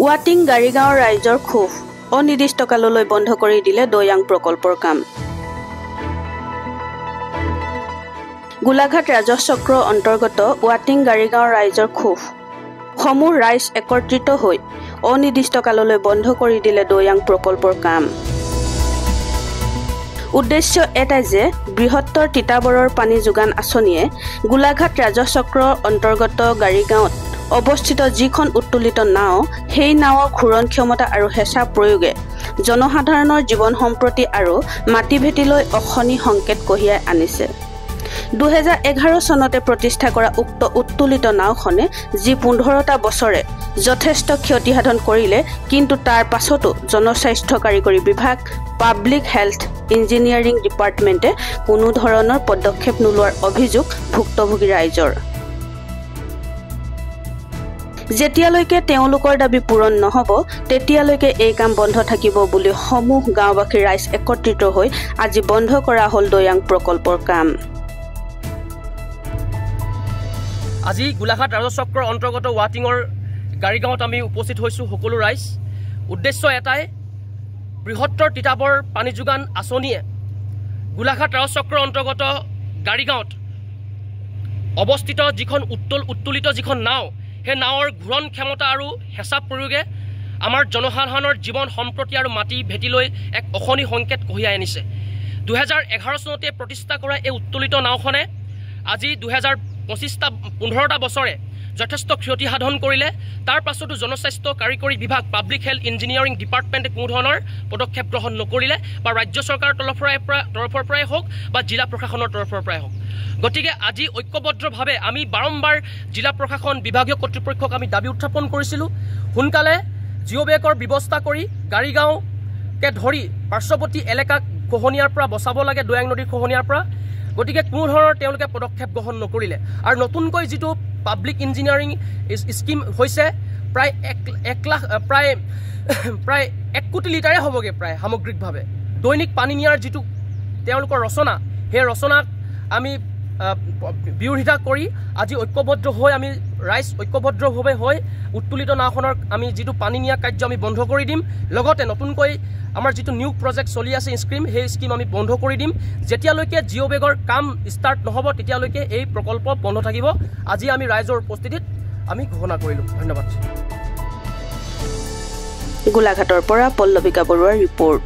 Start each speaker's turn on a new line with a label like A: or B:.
A: ৱাটিং গাড়ীগাঁৱৰ ৰাইজৰ ক্ষোভ অনিৰ্দিষ্টকাললৈ বন্ধ কৰি দিলে দৈয়াং প্ৰকল্পৰ কাম। গোলাঘাট ৰাজচক্ৰ অন্তৰ্গত ৱাটিং গাড়ীগাঁৱৰ ৰাইজৰ ক্ষোভ সমূহ ৰাইজ একত্ৰিত হৈ অনিৰ্দিষ্টকাললৈ বন্ধ কৰি দিলে দৈয়াং প্ৰকল্পৰ কাম। উদ্দেশ্য এটাই যে বৃহত্তৰ তিতাবৰৰ পানী যোগান আঁচনিয়ে গোলাঘাট ৰাজচক্ৰ অন্তৰ্গত গাড়ীগাঁৱত অৱস্থিত যিখন উত্তোলিত নাও সেই নাৱৰ ঘূৰণ ক্ষমতা আৰু হেঁচা প্ৰয়োগে জনসাধাৰণৰ জীৱন সম্প্ৰতি আৰু মাটি ভেটিলৈ অশনি সংকেত কঢ়িয়াই আনিছে। 2011 চনতে প্ৰতিষ্ঠা কৰা উক্ত উত্তোলিত নাওখনে যি 15টা বছৰে যথেষ্ট ক্ষতিসাধন কৰিলে, কিন্তু তাৰ পাছতো জনস্বাস্থ্য কাৰিকৰী বিভাগ, পাব্লিক হেল্থ ইঞ্জিনিয়াৰিং ডিপাৰ্টমেণ্টে কোনো ধৰণৰ পদক্ষেপ নোলোৱাৰ অভিযোগ ভুক্তভোগী ৰাইজৰ। যেতিয়ালৈকে তেওঁলোকৰ দাবী পূৰণ নহ'ব তেতিয়ালৈকে এই কাম বন্ধ থাকিব বুলি সমূহ গাঁওবাসীৰ ৰাইজ একত্ৰিত হৈ আজি বন্ধ কৰা হ'ল দৈয়াং প্ৰকল্পৰ কাম।
B: আজি গোলাঘাট ৰাজচক্ৰৰ অন্তৰ্গত ৱাটিঙৰ গাড়ীগাঁৱত আমি উপস্থিত হৈছোঁ সকলো ৰাইজ। উদ্দেশ্য এটাই, বৃহত্তৰ তিতাবৰ পানী যোগান আঁচনিয়ে গোলাঘাট ৰাজচক্ৰৰ অন্তৰ্গত গাড়ীগাঁৱত অৱস্থিত যিখন উত্তোলিত যিখন নাও, সেই নাৱৰ ঘূৰণ ক্ষমতা আৰু হেঁচা প্ৰয়োগে আমাৰ জনসাধাৰণৰ জীৱন সম্প্ৰতি আৰু মাটি ভেটিলৈ এক অশনি সংকেত কঢ়িয়াই আনিছে। 2011 চনতে প্ৰতিষ্ঠা কৰা এই উত্তোলিত নাওখনে আজি 15টা বছৰে যথেষ্ট ক্ষতিসাধন কৰিলে। তাৰ পাছতো জনস্বাস্থ্য কাৰিকৰী বিভাগ, পাব্লিক হেল্থ ইঞ্জিনিয়াৰিং ডিপাৰ্টমেণ্টে কোনো ধৰণৰ পদক্ষেপ গ্ৰহণ নকৰিলে, বা ৰাজ্য চৰকাৰৰ তৰফৰ পৰাই হওক বা জিলা প্ৰশাসনৰ তৰফৰ পৰাই হওক। গতিকে আজি ঐক্যবদ্ধভাৱে আমি বাৰম্বাৰ জিলা প্ৰশাসন, বিভাগীয় কৰ্তৃপক্ষক আমি দাবী উত্থাপন কৰিছিলোঁ, সোনকালে জিঅ' বেগৰ ব্যৱস্থা কৰি গাড়ীগাঁওকে ধৰি পাৰ্শ্বৱৰ্তী এলেকাক খহনীয়াৰ পৰা বচাব লাগে, দৈয়াং নদীৰ খহনীয়াৰ পৰা। গতিকে কোনো ধৰণৰ তেওঁলোকে পদক্ষেপ গ্ৰহণ নকৰিলে। আৰু নতুনকৈ যিটো পাব্লিক ইঞ্জিনিয়াৰিং স্কিম হৈছে, প্ৰায় 1 কোটি লিটাৰে হ'বগৈ প্ৰায় সামগ্ৰিকভাৱে দৈনিক পানী নিয়াৰ যিটো তেওঁলোকৰ ৰচনা, সেই ৰচনাক আমি বিৰোধিতা কৰি আজি ঐক্যবদ্ধ হৈ আমি ৰাইজ ঐক্যবদ্ধভাৱে হৈ উত্তোলিত নাওখনৰ আমি যিটো পানী নিয়া কাৰ্য আমি বন্ধ কৰি দিম। লগতে নতুনকৈ আমাৰ যিটো নিউ প্ৰজেক্ট চলি আছে স্কিম, সেই স্কিম আমি বন্ধ কৰি দিম। যেতিয়ালৈকে জিঅ' বেগৰ কাম ষ্টাৰ্ট নহ'ব তেতিয়ালৈকে এই প্ৰকল্প বন্ধ থাকিব। আজি আমি ৰাইজৰ উপস্থিতিত আমি ঘোষণা কৰিলোঁ। ধন্যবাদ।
A: গোলাঘাটৰ পৰা পল্লৱিকা বৰুৱাৰ ৰিপৰ্ট।